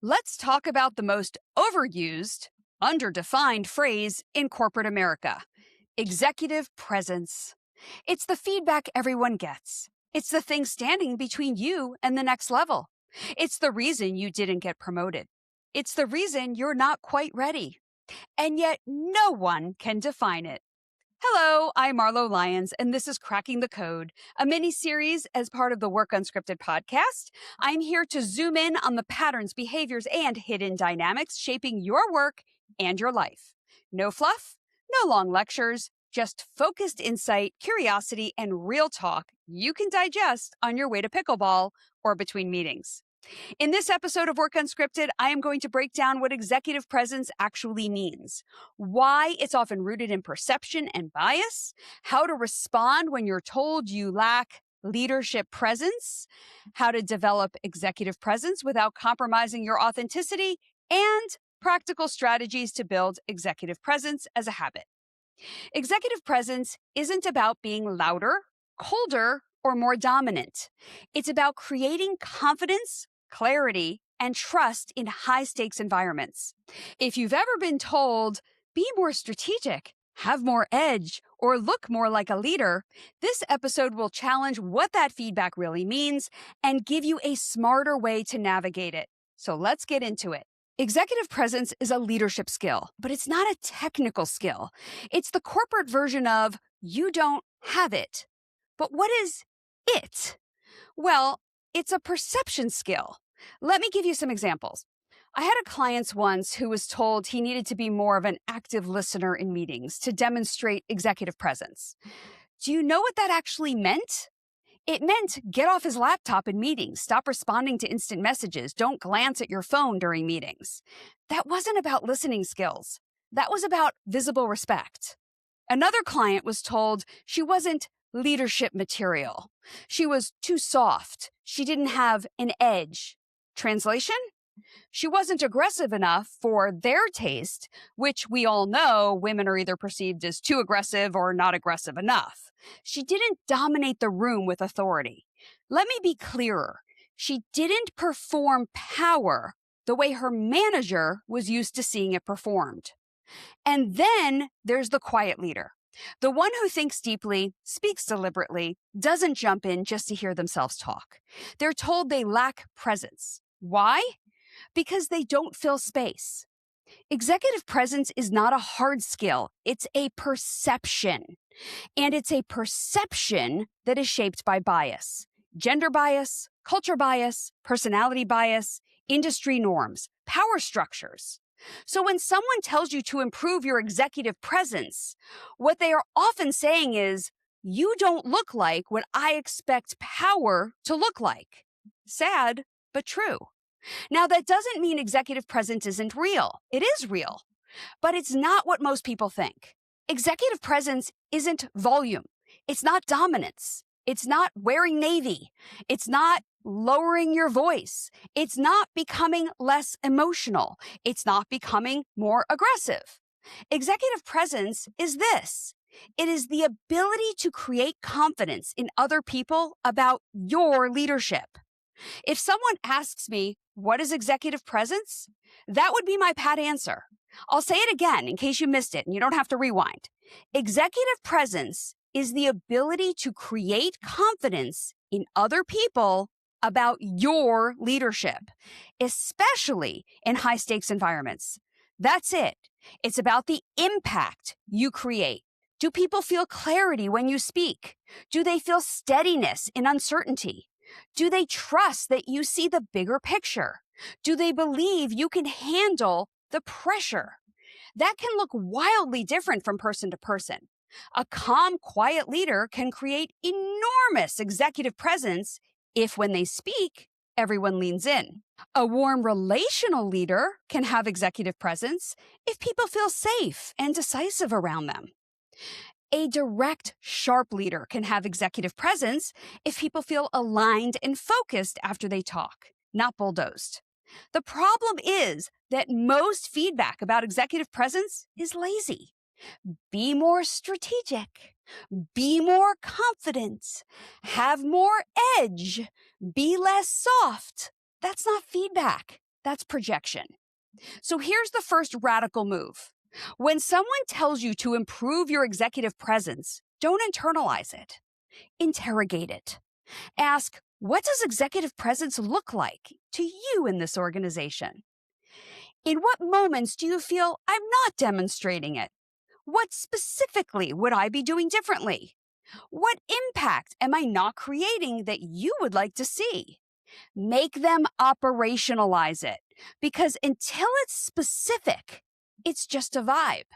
Let's talk about the most overused, underdefined phrase in corporate America: executive presence. It's the feedback everyone gets. It's the thing standing between you and the next level. It's the reason you didn't get promoted. It's the reason you're not quite ready. And yet, no one can define it. Hello, I'm Marlo Lyons, and this is Cracking the Code, a mini series as part of the Work Unscripted podcast. I'm here to zoom in on the patterns, behaviors, and hidden dynamics shaping your work and your life. No fluff, no long lectures, just focused insight, curiosity, and real talk you can digest on your way to pickleball or between meetings. In this episode of Work Unscripted, I am going to break down what executive presence actually means, why it's often rooted in perception and bias, how to respond when you're told you lack leadership presence, how to develop executive presence without compromising your authenticity, and practical strategies to build executive presence as a habit. Executive presence isn't about being louder, colder, or more dominant. It's about creating confidence, clarity, and trust in high-stakes environments. If you've ever been told, be more strategic, have more edge, or look more like a leader, this episode will challenge what that feedback really means and give you a smarter way to navigate it. So let's get into it. Executive presence is a leadership skill, but it's not a technical skill. It's the corporate version of you don't have it. But what is it? Well, it's a perception skill. Let me give you some examples. I had a client once who was told he needed to be more of an active listener in meetings to demonstrate executive presence. Do you know what that actually meant? It meant get off his laptop in meetings, stop responding to instant messages, don't glance at your phone during meetings. That wasn't about listening skills. That was about visible respect. Another client was told she wasn't leadership material. She was too soft. She didn't have an edge. Translation? She wasn't aggressive enough for their taste, which we all know women are either perceived as too aggressive or not aggressive enough. She didn't dominate the room with authority. Let me be clearer. She didn't perform power the way her manager was used to seeing it performed. And then there's the quiet leader. The one who thinks deeply, speaks deliberately, doesn't jump in just to hear themselves talk. They're told they lack presence. Why? Because they don't fill space. Executive presence is not a hard skill. It's a perception. And it's a perception that is shaped by bias. Gender bias, culture bias, personality bias, industry norms, power structures. So when someone tells you to improve your executive presence, what they are often saying is, you don't look like what I expect power to look like. Sad, but true. Now, that doesn't mean executive presence isn't real. It is real, but it's not what most people think. Executive presence isn't volume. It's not dominance. It's not wearing navy. It's not lowering your voice. It's not becoming less emotional. It's not becoming more aggressive. Executive presence is this. It is the ability to create confidence in other people about your leadership. If someone asks me, what is executive presence? That would be my pat answer. I'll say it again in case you missed it and you don't have to rewind. Executive presence is the ability to create confidence in other people about your leadership, especially in high-stakes environments. That's it. It's about the impact you create. Do people feel clarity when you speak? Do they feel steadiness in uncertainty? Do they trust that you see the bigger picture? Do they believe you can handle the pressure? That can look wildly different from person to person. A calm, quiet leader can create enormous executive presence if, when they speak, everyone leans in. A warm, relational leader can have executive presence if people feel safe and decisive around them. A direct, sharp leader can have executive presence if people feel aligned and focused after they talk, not bulldozed. The problem is that most feedback about executive presence is lazy. Be more strategic. Be more confident. Have more edge. Be less soft. That's not feedback. That's projection. So here's the first radical move. When someone tells you to improve your executive presence, don't internalize it. Interrogate it. Ask, what does executive presence look like to you in this organization? In what moments do you feel I'm not demonstrating it? What specifically would I be doing differently? What impact am I not creating that you would like to see? Make them operationalize it, because until it's specific, it's just a vibe.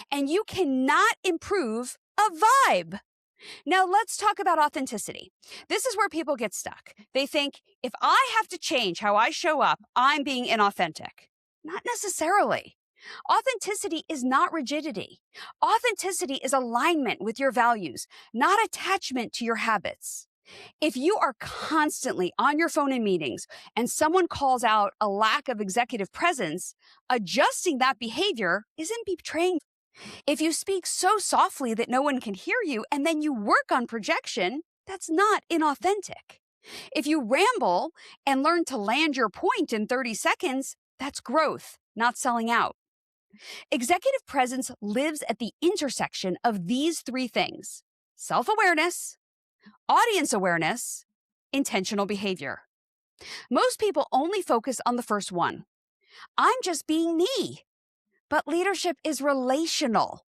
And you cannot improve a vibe. Now let's talk about authenticity. This is where people get stuck. They think, if I have to change how I show up, I'm being inauthentic. Not necessarily. Authenticity is not rigidity. Authenticity is alignment with your values, not attachment to your habits. If you are constantly on your phone in meetings and someone calls out a lack of executive presence, adjusting that behavior isn't betraying. If you speak so softly that no one can hear you and then you work on projection, that's not inauthentic. If you ramble and learn to land your point in 30 seconds, that's growth, not selling out. Executive presence lives at the intersection of these three things: self-awareness, audience awareness, intentional behavior. Most people only focus on the first one. I'm just being me. But leadership is relational.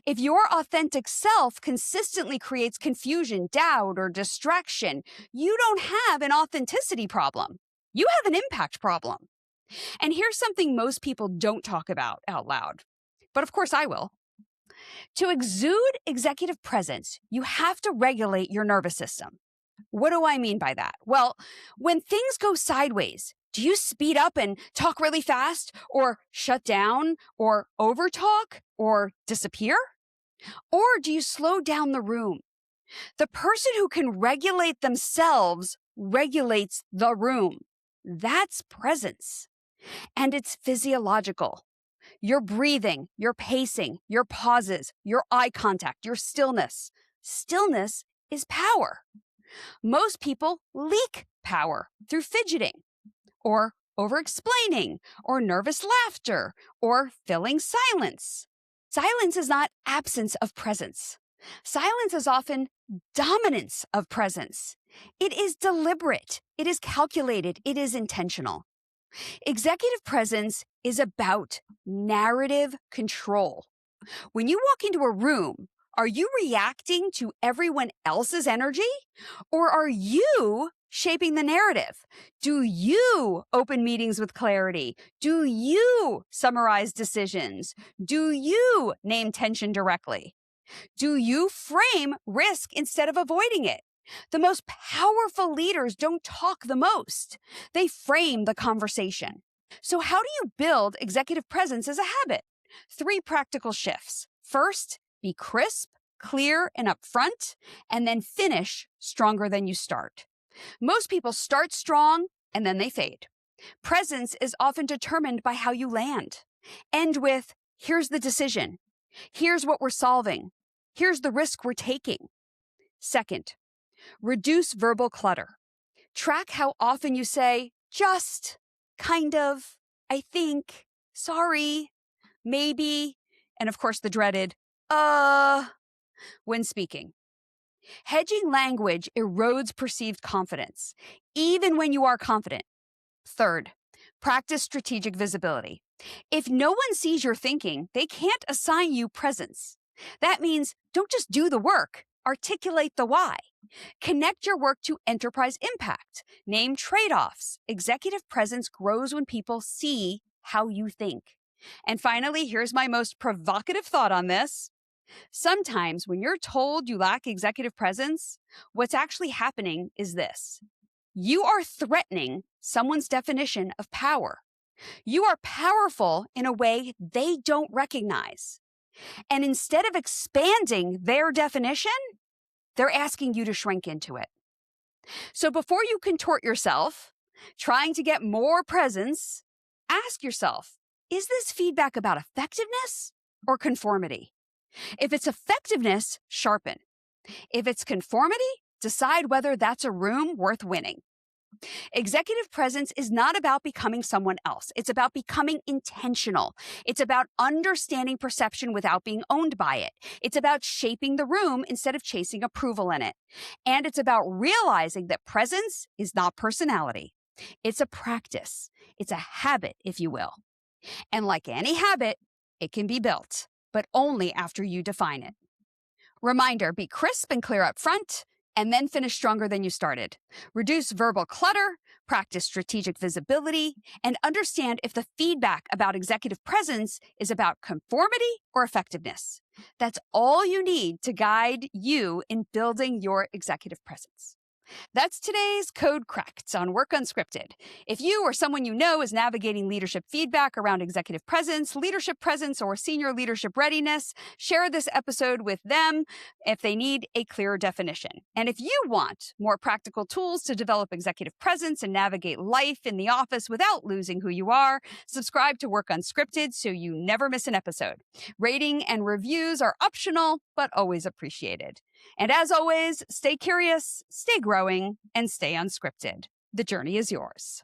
If your authentic self consistently creates confusion, doubt, or distraction, you don't have an authenticity problem. You have an impact problem. And here's something most people don't talk about out loud. But of course I will. To exude executive presence, you have to regulate your nervous system. What do I mean by that? Well, when things go sideways, do you speed up and talk really fast, or shut down, or overtalk, or disappear? Or do you slow down the room? The person who can regulate themselves regulates the room. That's presence. And it's physiological. Your breathing, your pacing, your pauses, your eye contact, your stillness. Stillness is power. Most people leak power through fidgeting, or over-explaining, or nervous laughter, or filling silence. Silence is not absence of presence. Silence is often dominance of presence. It is deliberate. It is calculated. It is intentional. Executive presence is about narrative control. When you walk into a room, are you reacting to everyone else's energy? Or are you shaping the narrative? Do you open meetings with clarity? Do you summarize decisions? Do you name tension directly? Do you frame risk instead of avoiding it? The most powerful leaders don't talk the most. They frame the conversation. So how do you build executive presence as a habit? 3 practical shifts. First, be crisp, clear, and upfront, and then finish stronger than you start. Most people start strong and then they fade. Presence is often determined by how you land. End with, here's the decision. Here's what we're solving. Here's the risk we're taking. Second, reduce verbal clutter. Track how often you say, just, kind of, I think, sorry, maybe, and of course the dreaded, when speaking. Hedging language erodes perceived confidence, even when you are confident. Third, practice strategic visibility. If no one sees your thinking, they can't assign you presence. That means don't just do the work, articulate the why. Connect your work to enterprise impact. Name trade-offs. Executive presence grows when people see how you think. And finally, here's my most provocative thought on this. Sometimes when you're told you lack executive presence, what's actually happening is this. You are threatening someone's definition of power. You are powerful in a way they don't recognize. And instead of expanding their definition, they're asking you to shrink into it. So before you contort yourself, trying to get more presence, ask yourself, is this feedback about effectiveness or conformity? If it's effectiveness, sharpen. If it's conformity, decide whether that's a room worth winning. Executive presence is not about becoming someone else. It's about becoming intentional. It's about understanding perception without being owned by it. It's about shaping the room instead of chasing approval in it. And it's about realizing that presence is not personality. It's a practice. It's a habit, if you will. And like any habit, it can be built, but only after you define it. Reminder, be crisp and clear up front, and then finish stronger than you started. Reduce verbal clutter, practice strategic visibility, and understand if the feedback about executive presence is about conformity or effectiveness. That's all you need to guide you in building your executive presence. That's today's Code Cracked on Work Unscripted. If you or someone you know is navigating leadership feedback around executive presence, leadership presence, or senior leadership readiness, share this episode with them if they need a clearer definition. And if you want more practical tools to develop executive presence and navigate life in the office without losing who you are, subscribe to Work Unscripted so you never miss an episode. Rating and reviews are optional, but always appreciated. And as always, stay curious, stay growing, and stay unscripted. The journey is yours.